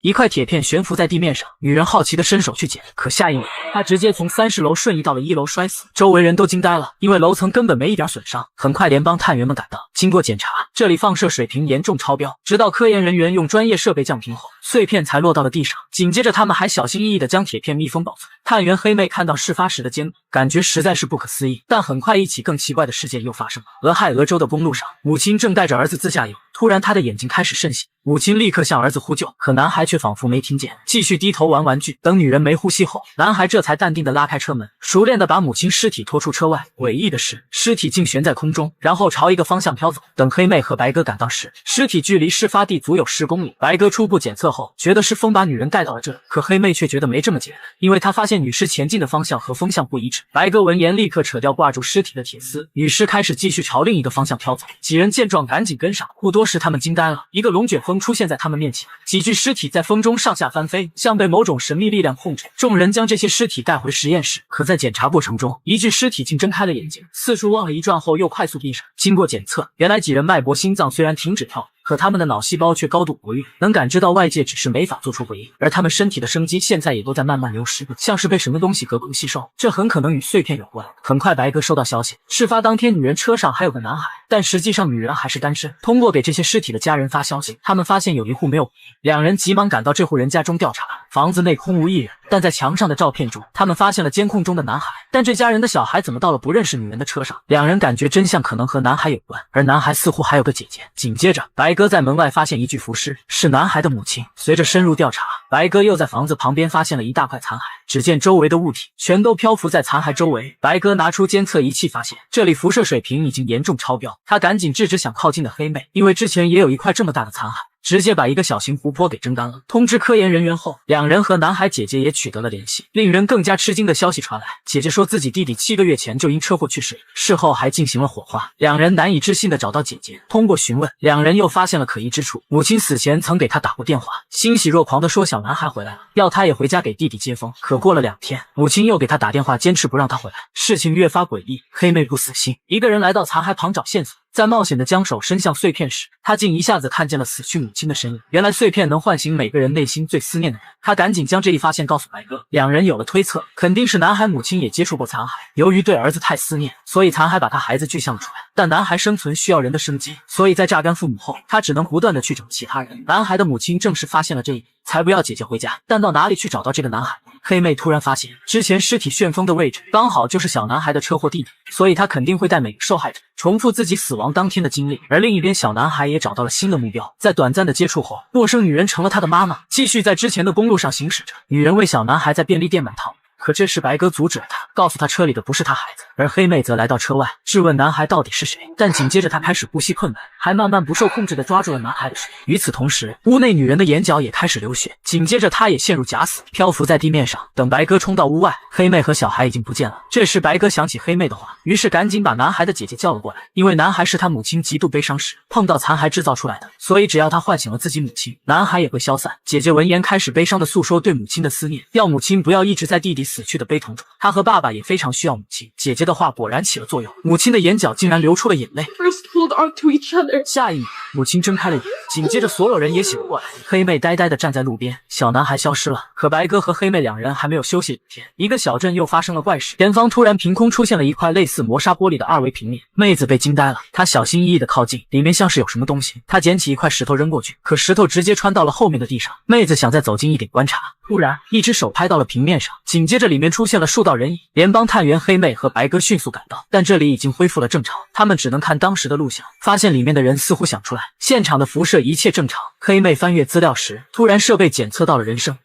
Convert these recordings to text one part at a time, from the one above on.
一块铁片悬浮在地面上，女人好奇地伸手去捡，可下一秒，她直接从30楼瞬移到了1楼摔死，周围人都惊呆了，因为楼层根本没一点损伤。很快，联邦探员们赶到，经过检查，这里放射水平严重超标，直到科研人员用专业设备降平后，碎片才落到了地上。紧接着，他们还小心翼翼地将铁片密封保存。探员黑妹看到事发时的监控，感觉实在是不可思议。但很快，一起更奇怪的事件又发生了。俄亥俄州的公路上，母亲正带着儿子自驾游，突然她的眼睛开始渗血，母亲立刻向儿子呼救，可男孩却仿佛没听见，继续低头玩玩具。等女人没呼吸后，男孩这才淡定地拉开车门，熟练地把母亲尸体拖出车外。诡异的是，尸体竟悬在空中，然后朝一个方向飘走。等黑妹和白哥赶到时，尸体距离事发地足有10公里。白哥初步检测后，觉得是风把女人带到了这里，可黑妹却觉得没这么简单，因为她发现女尸前进的方向和风向不一致。白哥闻言立刻扯掉挂住尸体的铁丝，女尸开始继续朝另一个方向飘走。几人见状赶紧跟上，不多时他们惊呆了，一个龙卷风出现在他们面前，几具尸体在风中上下翻飞，像被某种神秘力量控制。众人将这些尸体带回实验室，可在检查过程中，一具尸体竟睁开了眼睛，四处望了一转后又快速闭上。经过检测，原来几人脉搏心脏虽然停止跳动，可他们的脑细胞却高度活跃，能感知到外界，只是没法做出回应。而他们身体的生机现在也都在慢慢流失，像是被什么东西隔空吸收，这很可能与碎片有关。很快，白哥收到消息，事发当天女人车上还有个男孩，但实际上女人还是单身。通过给这些尸体的家人发消息，他们发现有一户没有回应，两人急忙赶到这户人家中调查，房子内空无一人，但在墙上的照片中，他们发现了监控中的男孩，但这家人的小孩怎么到了不认识女人的车上？两人感觉真相可能和男孩有关，而男孩似乎还有个姐姐。紧接着，白哥在门外发现一具浮尸，是男孩的母亲。随着深入调查，白哥又在房子旁边发现了一大块残骸，只见周围的物体全都漂浮在残骸周围。白哥拿出监测仪器，发现这里辐射水平已经严重超标，他赶紧制止想靠近的黑妹，因为之前也有一块这么大的残骸，直接把一个小型湖泊给蒸干了。通知科研人员后，两人和男孩姐姐也取得了联系。令人更加吃惊的消息传来，姐姐说自己弟弟7个月前就因车祸去世，事后还进行了火化。两人难以置信地找到姐姐，通过询问，两人又发现了可疑之处。母亲死前曾给他打过电话，欣喜若狂地说小男孩回来了，要他也回家给弟弟接风。可过了2天，母亲又给他打电话，坚持不让他回来。事情越发诡异，黑妹不死心，一个人来到残骸旁找线索。在冒险的将手伸向碎片时，他竟一下子看见了死去母亲的身影。原来碎片能唤醒每个人内心最思念的人。他赶紧将这一发现告诉白哥，两人有了推测，肯定是男孩母亲也接触过残骸。由于对儿子太思念，所以残骸把他孩子具象了出来。但男孩生存需要人的生机，所以在榨干父母后，他只能不断的去找其他人。男孩的母亲正是发现了这一点，才不要姐姐回家。但到哪里去找到这个男孩？黑妹突然发现，之前尸体旋风的位置刚好就是小男孩的车祸地点，所以他肯定会带每个受害者重复自己死亡当天的经历。而另一边，小男孩也找到了新的目标，在短暂的接触后，陌生女人成了他的妈妈，继续在之前的公路上行驶着。女人为小男孩在便利店买糖，可这时白哥阻止了他，告诉他车里的不是他孩子。而黑妹则来到车外，质问男孩到底是谁。但紧接着他开始呼吸困难，还慢慢不受控制地抓住了男孩的手。与此同时，屋内女人的眼角也开始流血，紧接着她也陷入假死，漂浮在地面上。等白哥冲到屋外，黑妹和小孩已经不见了。这时白哥想起黑妹的话，于是赶紧把男孩的姐姐叫了过来，因为男孩是他母亲极度悲伤时碰到残骸制造出来的，所以只要他唤醒了自己母亲，男孩也会消散。姐姐闻言开始悲伤地诉说对母亲的思念，要母亲不要一直在弟弟死去的悲痛中，他和爸爸也非常需要母亲。姐姐的话果然起了作用，母亲的眼角竟然流出了眼泪。Hold on to each other。 下一秒，母亲睁开了眼，紧接着所有人也醒了过来。黑妹呆呆地站在路边，小男孩消失了。可白哥和黑妹两人还没有休息2天，一个小镇又发生了怪事，前方突然凭空出现了一块类似磨砂玻璃的2维平面。妹子被惊呆了，她小心翼翼地靠近，里面像是有什么东西。她捡起一块石头扔过去，可石头直接穿到了后面的地上。妹子想再走近一点观察，突然一只手拍到了平面上，紧接着里面出现了数道人影。联邦探员黑妹和白哥迅速赶到，但这里已经恢复了正常，他们只能看当时的录像，发现里面的人似乎想出来，现场的辐射一切正常。黑妹翻阅资料时，突然设备检测到了人声。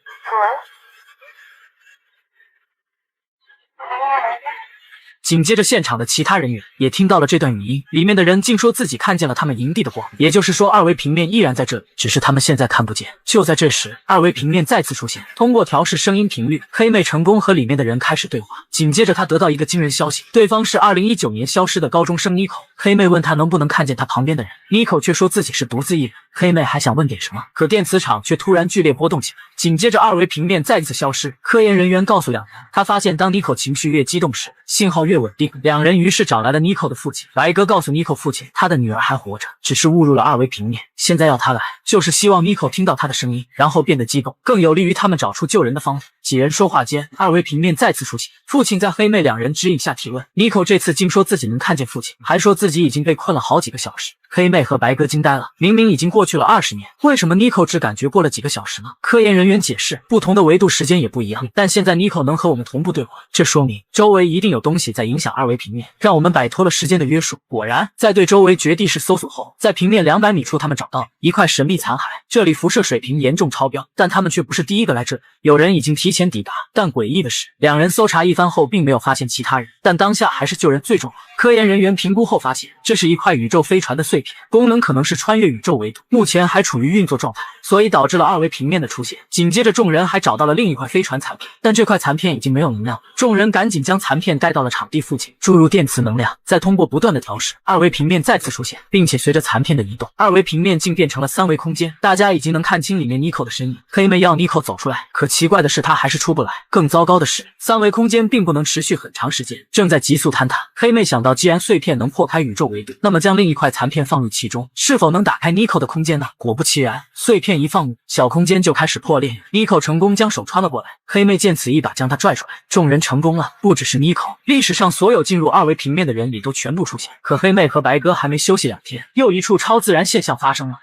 紧接着，现场的其他人员也听到了这段语音，里面的人竟说自己看见了他们营地的光，也就是说2维平面依然在这里，只是他们现在看不见。就在这时，2维平面再次出现，通过调试声音频率，黑妹成功和里面的人开始对话。紧接着，她得到一个惊人消息，对方是2019年消失的高中生 Nico。黑妹问他能不能看见他旁边的人， Nico 却说自己是独自一人。黑妹还想问点什么，可电磁场却突然剧烈波动起来。紧接着2维平面再次消失，科研人员告诉两人，他发现当 Nico 情绪越激动时，信号越稳稳定。两人于是找来了妮蔻的父亲。白鸽告诉妮蔻父亲，他的女儿还活着，只是误入了二维平面，现在要他来，就是希望妮蔻听到他的声音，然后变得激动，更有利于他们找出救人的方法。几人说话间，二维平面再次出现，父亲在黑妹两人指引下提问。妮蔻这次竟说自己能看见父亲，还说自己已经被困了好几个小时。黑妹和白鸽惊呆了，明明已经过去了20年，为什么妮蔻只感觉过了几个小时呢？科研人员解释，不同的维度时间也不一样，但现在妮蔻能和我们同步对话，这说明周围一定有东西在影响二维平面，让我们摆脱了时间的约束。果然，在对周围绝地式搜索后，在平面200米处，他们找到一块神秘残骸，这里辐射水平严重超标，但他们却不是第一个来这里，有人已经提前抵达。但诡异的是，两人搜查一番后，并没有发现其他人，但当下还是救人最重要。科研人员评估后发现，这是一块宇宙飞船的碎片，功能可能是穿越宇宙维度，目前还处于运作状态，所以导致了二维平面的出现。紧接着，众人还找到了另一块飞船残片，但这块残片已经没有能量了。众人赶紧将残片带到了场地附近，注入电磁能量，再通过不断的调试，二维平面再次出现，并且随着残片的移动，二维平面竟变成了3维空间。大家已经能看清里面妮蔻的身影。黑妹要妮蔻走出来，可奇怪的是，她还是出不来。更糟糕的是，3维空间并不能持续很长时间，正在急速坍塌。黑妹想到，既然碎片能破开宇宙维度，那么将另一块残片放入其中，是否能打开妮蔻的空间呢？果不其然，碎片一放入，小空间就开始破裂，妮蔻成功将手穿了过来。黑妹见此，一把将她拽出来。众人成功了，不只是妮蔻，历史上所有进入二维平面的人里都全部出现。可黑妹和白鸽还没休息2天，又一处超自然现象发生了。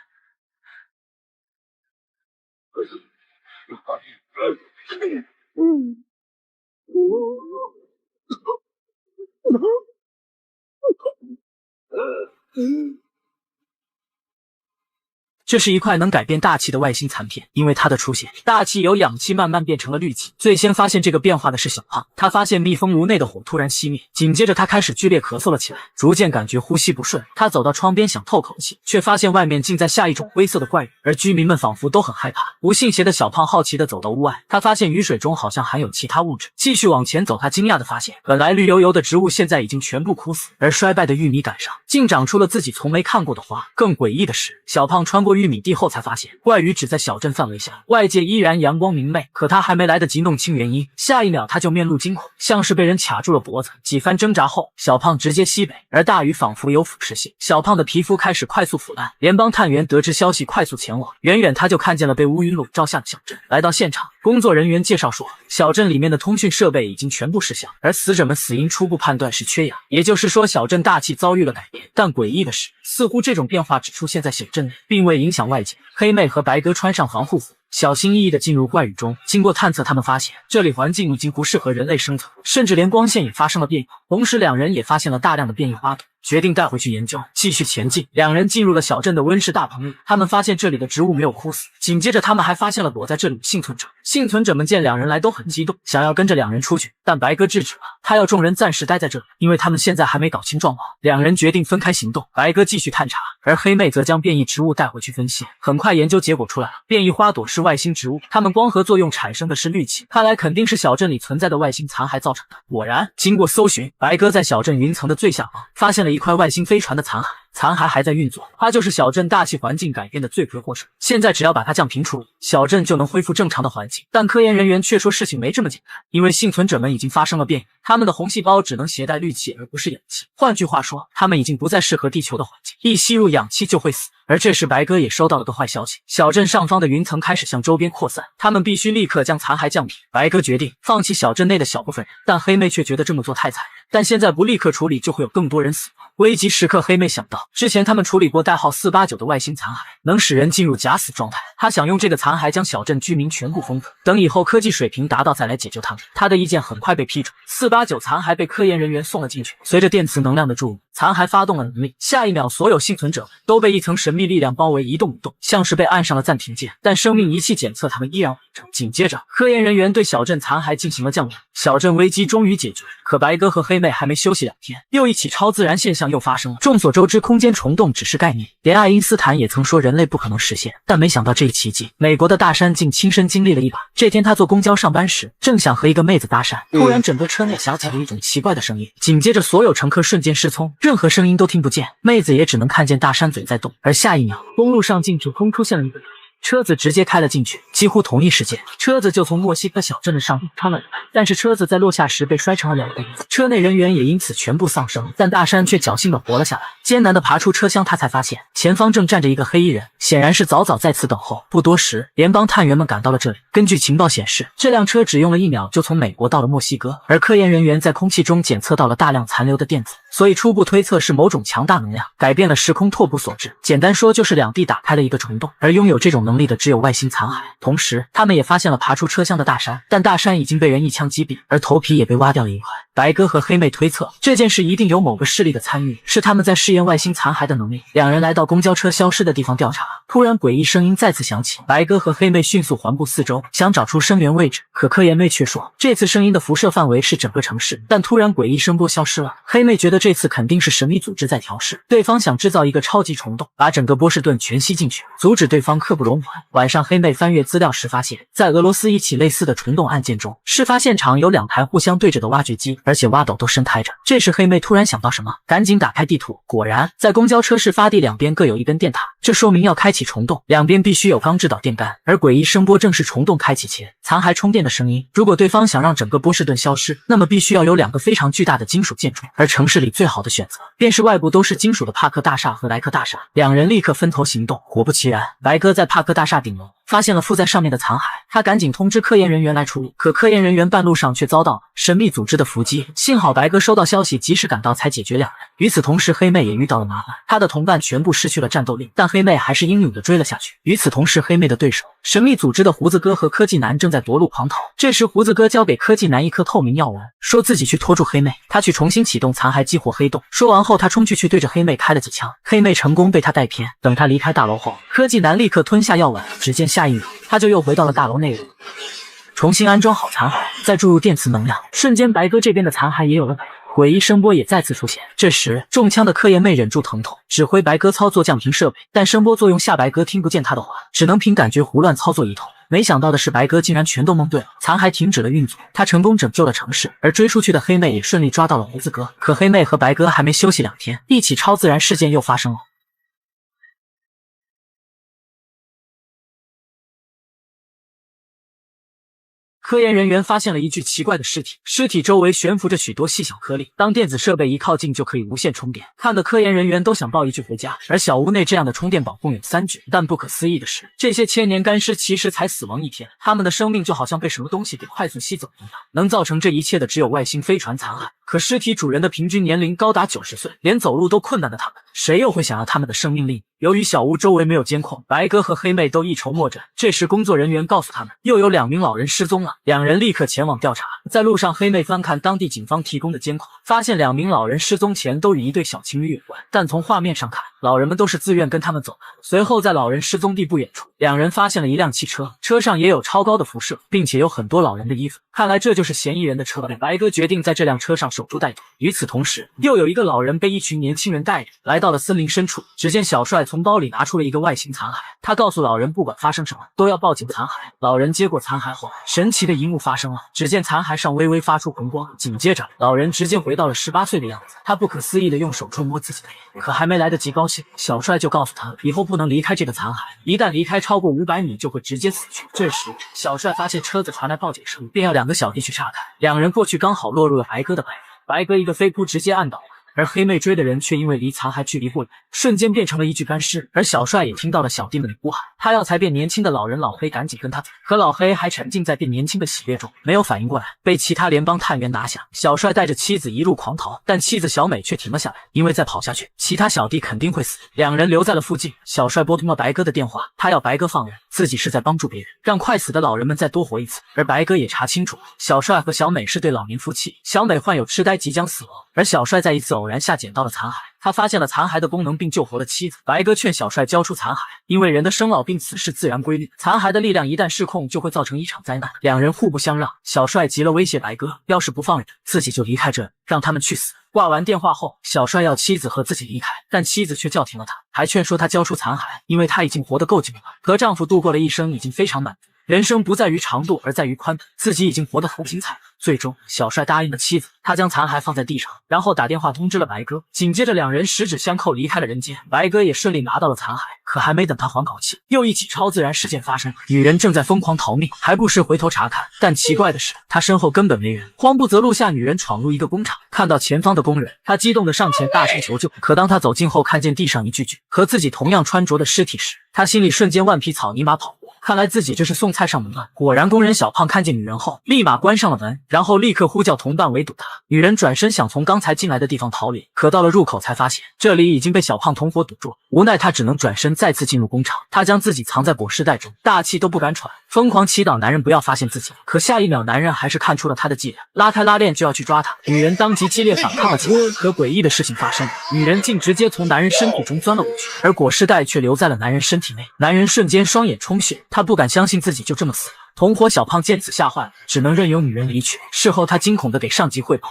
这是一块能改变大气的外星残片，因为它的出现，大气由氧气慢慢变成了氯气。最先发现这个变化的是小胖，他发现密封炉内的火突然熄灭，紧接着他开始剧烈咳嗽了起来，逐渐感觉呼吸不顺。他走到窗边想透口气，却发现外面竟在下一种灰色的怪雨，而居民们仿佛都很害怕。不信邪的小胖好奇地走到屋外，他发现雨水中好像含有其他物质。继续往前走，他惊讶地发现，本来绿油油的植物现在已经全部枯死，而衰败的玉米杆上竟长出了自己从没看过的花。更诡异的是，小胖穿过玉米地后才发现，怪雨只在小镇范围下，外界依然阳光明媚。可他还没来得及弄清原因，下一秒他就面露惊恐，像是被人卡住了脖子。几番挣扎后，小胖直接西北，而大雨仿佛有腐蚀性，小胖的皮肤开始快速腐烂。联邦探员得知消息，快速前往，远远他就看见了被乌云笼罩下的小镇。来到现场，工作人员介绍说，小镇里面的通讯设备已经全部失效，而死者们死因初步判断是缺氧，也就是说小镇大气遭遇了改变。但诡异的是，似乎这种变化只出现在小镇内，并未影响外界。黑妹和白鸽穿上防护服，小心翼翼地进入怪雨中。经过探测，他们发现这里环境已经不适合人类生存，甚至连光线也发生了变化。同时，两人也发现了大量的变异花朵，决定带回去研究。继续前进，两人进入了小镇的温室大棚里。他们发现这里的植物没有枯死，紧接着他们还发现了躲在这里的幸存者。幸存者们见两人来都很激动，想要跟着两人出去，但白鸽制止了，他要众人暂时待在这里，因为他们现在还没搞清状况。两人决定分开行动，白鸽继续探查，而黑妹则将变异植物带回去分析。很快研究结果出来了，变异花朵是外星植物，它们光合作用产生的是氯气，看来肯定是小镇里存在的外星残骸造成的。果然，经过搜寻，白鸽在小镇云层的最下方发现了一块外星飞船的残骸。残骸还在运作，它就是小镇大气环境改变的罪魁祸首。现在只要把它降频处理，小镇就能恢复正常的环境。但科研人员却说事情没这么简单，因为幸存者们已经发生了变异，他们的红细胞只能携带氯气而不是氧气。换句话说，他们已经不再适合地球的环境，一吸入氧气就会死。而这时白鸽也收到了个坏消息，小镇上方的云层开始向周边扩散，他们必须立刻将残骸降频。白鸽决定放弃小镇内的小部分人，但黑妹却觉得这么做太残忍，但现在不立刻处理就会有更多人死亡。危急时刻，黑妹想到之前他们处理过代号489的外星残骸，能使人进入假死状态。她想用这个残骸将小镇居民全部封刻，等以后科技水平达到再来解救他们。她的意见很快被批准，489残骸被科研人员送了进去。随着电磁能量的注入，残骸发动了能力，下一秒所有幸存者都被一层神秘力量包围，一动不动，像是被按上了暂停键。但生命仪器检测他们依然完整。紧接着，科研人员对小镇残骸进行了降温，小镇危机终于解决。可白鸽和黑妹还没休息2天，又一起超自然现象又发生了。众所周知，空间虫洞只是概念，连爱因斯坦也曾说人类不可能实现，但没想到这一奇迹，美国的大山竟亲身经历了一把。这天他坐公交上班时，正想和一个妹子搭讪，突然整个车内响起了一种奇怪的声音，紧接着所有乘客瞬间失聪，任何声音都听不见，妹子也只能看见大山嘴在动。而下一秒，公路上竟凭空出现了一个人，车子直接开了进去。几乎同一时间，车子就从墨西哥小镇的上穿了来，但是车子在落下时被摔成了2个，车内人员也因此全部丧生，但大山却侥幸的活了下来。艰难的爬出车厢，他才发现前方正站着一个黑衣人，显然是早在此等候。不多时，联邦探员们赶到了这里。根据情报显示，这辆车只用了1秒就从美国到了墨西哥，而科研人员在空气中检测到了大量残留的电子，所以初步推测是某种强大能量改变了时空，拓扑所致。简单说就是两地打开了一个虫洞，而拥有这种能力的只有外星残骸。同时，他们也发现了爬出车厢的大山，但大山已经被人一枪击毙，而头皮也被挖掉了一块。白哥和黑妹推测这件事一定有某个势力的参与，是他们在试验外星残骸的能力。两人来到公交车消失的地方调查，突然诡异声音再次响起。白哥和黑妹迅速环顾四周，想找出声源位置，可科研妹却说这次声音的辐射范围是整个城市，但突然诡异声波消失了。黑妹觉得这次肯定是神秘组织在调试，对方想制造一个超级虫洞，把整个波士顿全吸进去，阻止对方刻不容缓。晚上黑妹翻阅资料时发现，在俄罗斯一起类似的虫洞案件中，事发现场有2台互相对着的挖掘机，而且挖斗都伸开着。这时黑妹突然想到什么，赶紧打开地图，果然在公交车事发地两边各有一根电塔，这说明要开启虫洞，两边必须有钢制导电杆，而诡异声波正是虫洞开启前残骸充电的声音。如果对方想让整个波士顿消失，那么必须要有2个非常巨大的金属建筑，而城市里最好的选择便是外部都是金属的帕克大厦和莱克大厦。两人立刻分头行动，果不其然，白哥在帕克大厦顶楼发现了附在上面的残骸，他赶紧通知科研人员来处理，可科研人员半路上却遭到神秘组织的伏击，幸好白哥收到消息及时赶到才解决两人。与此同时，黑妹也遇到了麻烦，她的同伴全部失去了战斗力，但黑妹还是英勇地追了下去。与此同时，黑妹的对手神秘组织的胡子哥和科技男正在夺路狂逃，这时胡子哥交给科技男一颗透明药丸，说自己去拖住黑妹，他去重新启动残骸激活黑洞。说完后，他冲去对着黑妹开了几枪，黑妹成功被他带偏。等他离开大楼后，科技男立刻吞下药丸，只见下一秒他就又回到了大楼内部，重新安装好残骸，再注入电磁能量，瞬间白哥这边的残骸也有了改变，诡异声波也再次出现。这时中枪的科研妹忍住疼痛，指挥白哥操作降频设备，但声波作用下白哥听不见他的话，只能凭感觉胡乱操作一通。没想到的是，白哥竟然全都蒙对了，残骸停止了运作，他成功拯救了城市，而追出去的黑妹也顺利抓到了胡子哥。可黑妹和白哥还没休息2天，一起超自然事件又发生了。科研人员发现了一具奇怪的尸体，尸体周围悬浮着许多细小颗粒，当电子设备一靠近就可以无线充电，看得科研人员都想抱一具回家。而小屋内这样的充电宝共有3具，但不可思议的是，这些千年干尸其实才死亡1天，他们的生命就好像被什么东西给快速吸走一样。能造成这一切的只有外星飞船残骸，可尸体主人的平均年龄高达90岁，连走路都困难的他们，谁又会想要他们的生命力？由于小屋周围没有监控，白哥和黑妹都一筹莫展。这时工作人员告诉他们，又有2名老人失踪了，两人立刻前往调查。在路上，黑妹翻看当地警方提供的监控，发现2名老人失踪前都与一对小情侣有关，但从画面上看，老人们都是自愿跟他们走的。随后在老人失踪地不远处，两人发现了一辆汽车，车上也有超高的辐射，并且有很多老人的衣服，看来这就是嫌疑人的车。白哥决定在这辆车上守株待兔。与此同时，又有一个老人被一群年轻人带着来到了森林深处，只见小帅从包里拿出了一个外星残骸，他告诉老人不管发生什么都要报警残骸。老人接过残骸后，神奇的一幕发生了，只见残骸上微微发出红光，紧接着老人直接回到了18岁的样子，他不可思议的用手触摸自己的脸，可还没来得及高兴，小帅就告诉他以后不能离开这个残骸，一旦离开超过500米就会直接死去。这时小帅发现车子传来报警声，便要2个小弟去查看，两人过去刚好落入了白哥的怀里，白哥一个飞扑直接按倒了，而黑妹追的人却因为离残骸距离不远，瞬间变成了一具干尸。而小帅也听到了小弟们的呼喊，他要才变年轻的老人老黑赶紧跟他走，可老黑还沉浸在变年轻的喜悦中，没有反应过来，被其他联邦探员拿下。小帅带着妻子一路狂逃，但妻子小美却停了下来，因为再跑下去，其他小弟肯定会死。两人留在了附近，小帅拨通了白哥的电话，他要白哥放人，自己是在帮助别人，让快死的老人们再多活一次。而白哥也查清楚，小帅和小美是对老年夫妻，小美患有痴呆即将死亡，而小帅在一次偶然下捡到了残骸，他发现了残骸的功能并救活了妻子。白哥劝小帅交出残骸，因为人的生老病死是自然规律，残骸的力量一旦失控就会造成一场灾难。两人互不相让，小帅急了威胁白哥，要是不放人，自己就离开这里，让他们去死。挂完电话后，小帅要妻子和自己离开，但妻子却叫停了他，还劝说他交出残骸，因为他已经活得够久了，和丈夫度过了一生已经非常满足。人生不在于长度，而在于宽度，自己已经活得很精彩了。最终，小帅答应了妻子，他将残骸放在地上，然后打电话通知了白鸽。紧接着，两人十指相扣离开了人间。白鸽也顺利拿到了残骸，可还没等他缓口气，又一起超自然事件发生。女人正在疯狂逃命，还不时回头查看，但奇怪的是，她身后根本没人。慌不择路下，女人闯入一个工厂，看到前方的工人，她激动地上前大声求救。可当她走近后，看见地上一具具和自己同样穿着的尸体时，她心里瞬间万匹草泥马跑过。看来自己这是送菜上门了。果然，工人小胖看见女人后，立马关上了门，然后立刻呼叫同伴围堵她。女人转身想从刚才进来的地方逃离，可到了入口才发现这里已经被小胖同伙堵住了。无奈她只能转身再次进入工厂。她将自己藏在裹尸袋中，大气都不敢喘，疯狂祈祷男人不要发现自己。可下一秒，男人还是看出了她的伎俩，拉开拉链就要去抓她。女人当即激烈反抗了起来。可诡异的事情发生了，女人竟直接从男人身体中钻了过去，而裹尸袋却留在了男人身体内。男人瞬间双眼充血，他不敢相信自己就这么死了。同伙小胖见此吓坏了，只能任由女人离去。事后他惊恐地给上级汇报，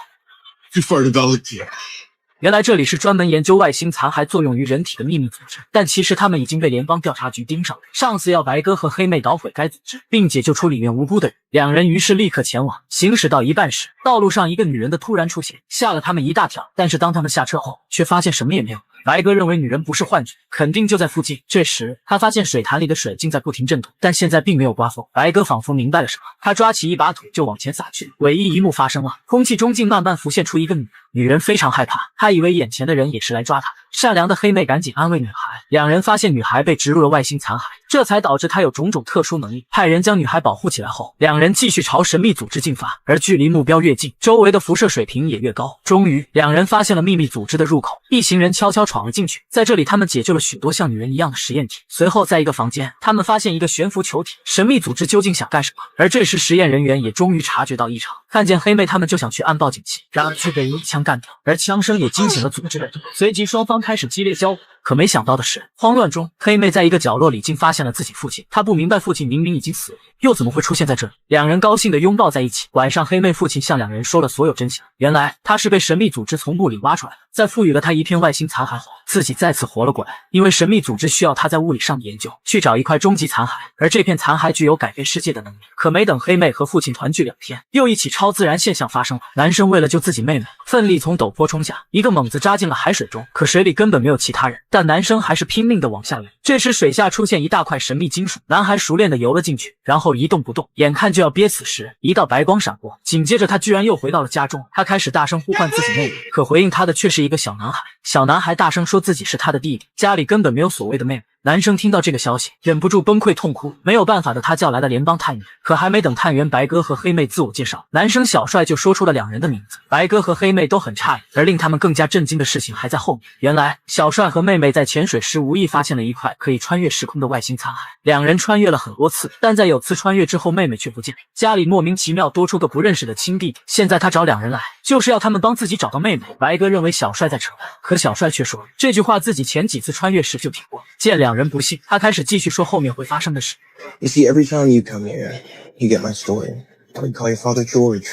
原来这里是专门研究外星残骸作用于人体的秘密组织，但其实他们已经被联邦调查局盯上了。上司要白鸽和黑妹捣毁该组织，并解救出里面无辜的人。两人于是立刻前往。行驶到一半时，道路上一个女人的突然出现，吓了他们一大跳。但是当他们下车后，却发现什么也没有。白鸽认为女人不是幻觉，肯定就在附近。这时他发现水潭里的水竟在不停震动，但现在并没有刮风。白鸽仿佛明白了什么，他抓起一把土就往前撒去。诡异一幕发生了，空气中竟慢慢浮现出一个女人。女人非常害怕，她以为眼前的人也是来抓她的。善良的黑妹赶紧安慰女孩。两人发现女孩被植入了外星残骸，这才导致她有种种特殊能力。派人将女孩保护起来后，两人继续朝神秘组织进发。而距离目标越近，周围的辐射水平也越高。终于，两人发现了秘密组织的入口，一行人悄悄闯了进去。在这里，他们解救了许多像女人一样的实验体。随后，在一个房间，他们发现一个悬浮球体。神秘组织究竟想干什么？而这时，实验人员也终于察觉到异常，看见黑妹，他们就想去按报警器，然而却被人一枪干掉。而枪声也惊醒了组织人，随即双方开始激烈交火。可没想到的是，慌乱中，黑妹在一个角落里竟发现了自己父亲。她不明白父亲明明已经死了，又怎么会出现在这里？两人高兴地拥抱在一起。晚上，黑妹父亲向两人说了所有真相。原来他是被神秘组织从墓里挖出来的，在赋予了他一片外星残骸后，自己再次活了过来。因为神秘组织需要他在物理上的研究，去找一块终极残骸，而这片残骸具有改变世界的能力。可没等黑妹和父亲团聚2天，又一起超自然现象发生了。男生为了救自己妹妹，奋力从陡坡冲下，一个猛子扎进了海水中，可水里根本没有其他人，但男生还是拼命地往下游。这时水下出现一大块神秘金属，男孩熟练地游了进去，然后一动不动，眼看就要憋死时，一道白光闪过，紧接着他居然又回到了家中。他开始大声呼唤自己妹妹，可回应他的却是一个小男孩。小男孩大声说自己是他的弟弟，家里根本没有所谓的妹妹。男生听到这个消息，忍不住崩溃痛哭。没有办法的他叫来了联邦探员，可还没等探员白鸽和黑妹自我介绍，男生小帅就说出了两人的名字。白鸽和黑妹都很诧异，而令他们更加震惊的事情还在后面。原来小帅和妹妹在潜水时无意发现了一块可以穿越时空的外星残骸，两人穿越了很多次，但在有次穿越之后，妹妹却不见了。家里莫名其妙多出个不认识的亲弟弟，现在他找两人来，就是要他们帮自己找到妹妹。白鸽认为小帅在扯淡，可小帅却说这句话自己前几次穿越时就听过。见两人不信，他开始继续说后面会发生的事。You see, every time you come here, you get my story. We call your father George.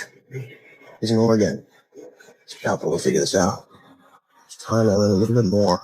He's in Oregon. It's about we'll figure this out. It's time I learn a little bit more.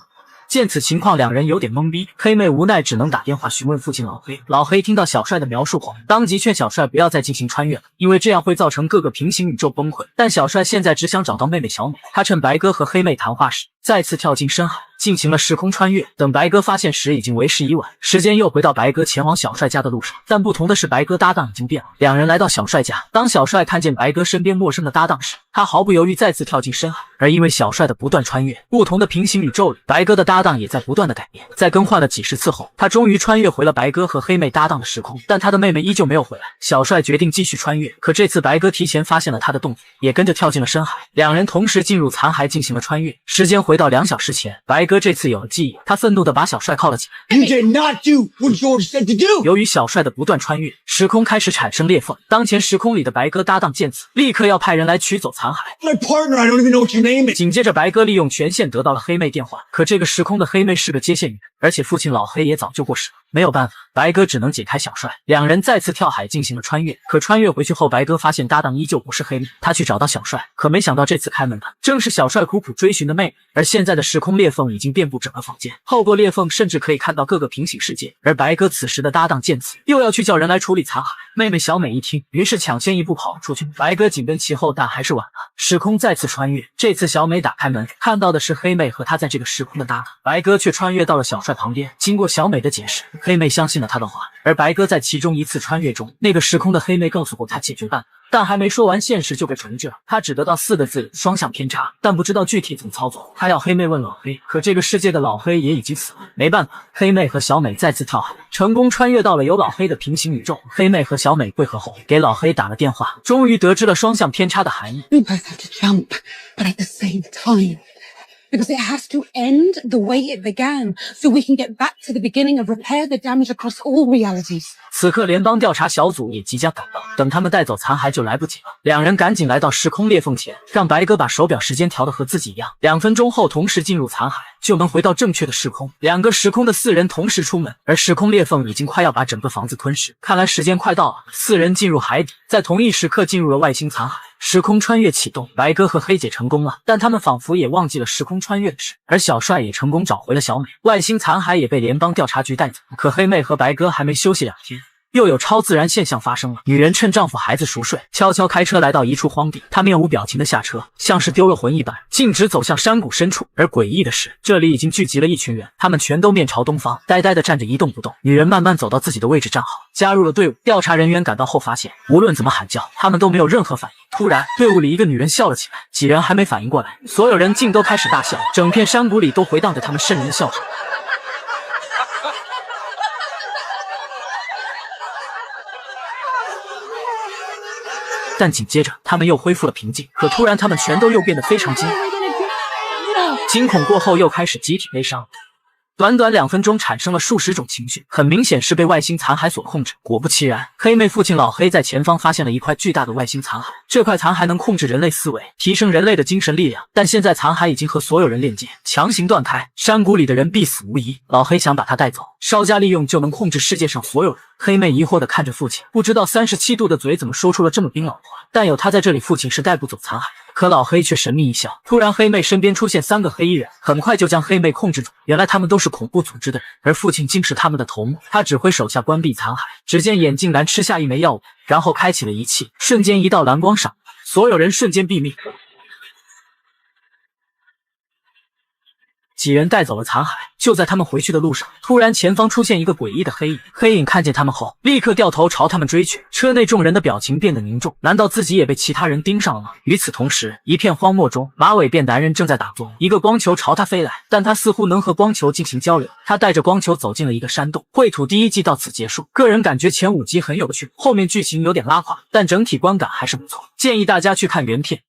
见此情况，两人有点懵逼。黑妹无奈只能打电话询问父亲老黑。老黑听到小帅的描述后，当即劝小帅不要再进行穿越了，因为这样会造成各个平行宇宙崩溃。但小帅现在只想找到妹妹小美。他趁白鸽和黑妹谈话时，再次跳进深海，进行了时空穿越。等白鸽发现时，已经为时已晚。时间又回到白鸽前往小帅家的路上，但不同的是，白鸽搭档已经变了。两人来到小帅家，当小帅看见白鸽身边陌生的搭档时，他毫不犹豫再次跳进深海。而因为小帅的不断穿越，不同的平行宇宙里，白鸽的搭档也在不断的改变。在更换了几十次后，他终于穿越回了白鸽和黑妹搭档的时空，但他的妹妹依旧没有回来。小帅决定继续穿越，可这次白鸽提前发现了他的动作，也跟着跳进了深海。两人同时进入残骸进行了穿越。时间回到2小时前，白鸽这次有了记忆，他愤怒地把小帅铐了起来。You did not do what George said to do. 由于小帅的不断穿越，时空开始产生裂缝。当前时空里的白鸽搭档见此，立刻要派人来取走残骸。My partner, I don't even know what your name is. 紧接着，白鸽利用权限得到了黑妹电话，可这个时空的黑妹是个接线员，而且父亲老黑也早就过世了。没有办法，白鸽只能解开小帅，两人再次跳海进行了穿越。可穿越回去后，白鸽发现搭档依旧不是黑妹，他去找到小帅，可没想到这次开门的正是小帅苦苦追寻的妹妹。而现在的时空裂缝已经遍布整个房间，透过裂缝甚至可以看到各个平行世界。而白鸽此时的搭档见此，又要去叫人来处理残骸。妹妹小美一听，于是抢先一步跑了出去，白鸽紧跟其后，但还是晚了。时空再次穿越，这次小美打开门，看到的是黑妹和她在这个时空的搭档。白鸽却穿越到了小帅旁边，经过小美的解释，黑妹相信了他的话。而白鸽在其中一次穿越中，那个时空的黑妹告诉过他解决办法，但还没说完，现实就被重置了。他只得到4个字：双向偏差，但不知道具体怎么操作。他要黑妹问老黑，可这个世界的老黑也已经死了。没办法，黑妹和小美再次跳海，成功穿越到了有老黑的平行宇宙。黑妹和小美汇合后，给老黑打了电话，终于得知了双向偏差的含义。We both have to jump, but at the same time. Because it has to end the way it began, so we can get back to the beginning and repair the damage across all realities. 此刻联邦调查小组也即将赶到，等他们带走残骸就来不及了。两人赶紧来到时空裂缝前，让白鸽把手表时间调得和自己一样，2分钟后同时进入残骸，就能回到正确的时空。2个时空的4人同时出门，而时空裂缝已经快要把整个房子吞噬，看来时间快到了。4人进入海底，在同一时刻进入了外星残骸。时空穿越启动，白鸽和黑姐成功了，但他们仿佛也忘记了时空穿越的事。而小帅也成功找回了小美，外星残骸也被联邦调查局带走。可黑妹和白鸽还没休息2天，又有超自然现象发生了。女人趁丈夫孩子熟睡，悄悄开车来到一处荒地，她面无表情的下车，像是丢了魂一般，径直走向山谷深处。而诡异的是，这里已经聚集了一群人，他们全都面朝东方，呆呆的站着一动不动。女人慢慢走到自己的位置站好，加入了队伍。调查人员赶到后发现，无论怎么喊叫，他们都没有任何反应。突然，队伍里一个女人笑了起来，几人还没反应过来，所有人竟都开始大笑，整片山谷里都回荡着他们瘆人的笑声。但紧接着，他们又恢复了平静。可突然，他们全都又变得非常惊恐过后，又开始集体悲伤。短短2分钟产生了数十种情绪，很明显是被外星残骸所控制。果不其然，黑妹父亲老黑在前方发现了一块巨大的外星残骸，这块残骸能控制人类思维，提升人类的精神力量。但现在残骸已经和所有人链接，强行断开，山谷里的人必死无疑。老黑想把他带走，稍加利用就能控制世界上所有人。黑妹疑惑地看着父亲，不知道37度的嘴怎么说出了这么冰冷的话，但有他在这里，父亲是带不走残骸。可老黑却神秘一笑，突然黑妹身边出现3个黑衣人，很快就将黑妹控制住。原来他们都是恐怖组织的人，而父亲竟是他们的头目。他指挥手下关闭残骸，只见眼镜男吃下一枚药物，然后开启了仪器，瞬间一道蓝光闪，所有人瞬间毙命。几人带走了残骸，就在他们回去的路上，突然前方出现一个诡异的黑影。黑影看见他们后，立刻掉头朝他们追去。车内众人的表情变得凝重，难道自己也被其他人盯上了吗？与此同时，一片荒漠中，马尾辫男人正在打坐，一个光球朝他飞来，但他似乎能和光球进行交流。他带着光球走进了一个山洞。绘图第1季到此结束，个人感觉前5集很有趣，后面剧情有点拉胯，但整体观感还是不错，建议大家去看原片。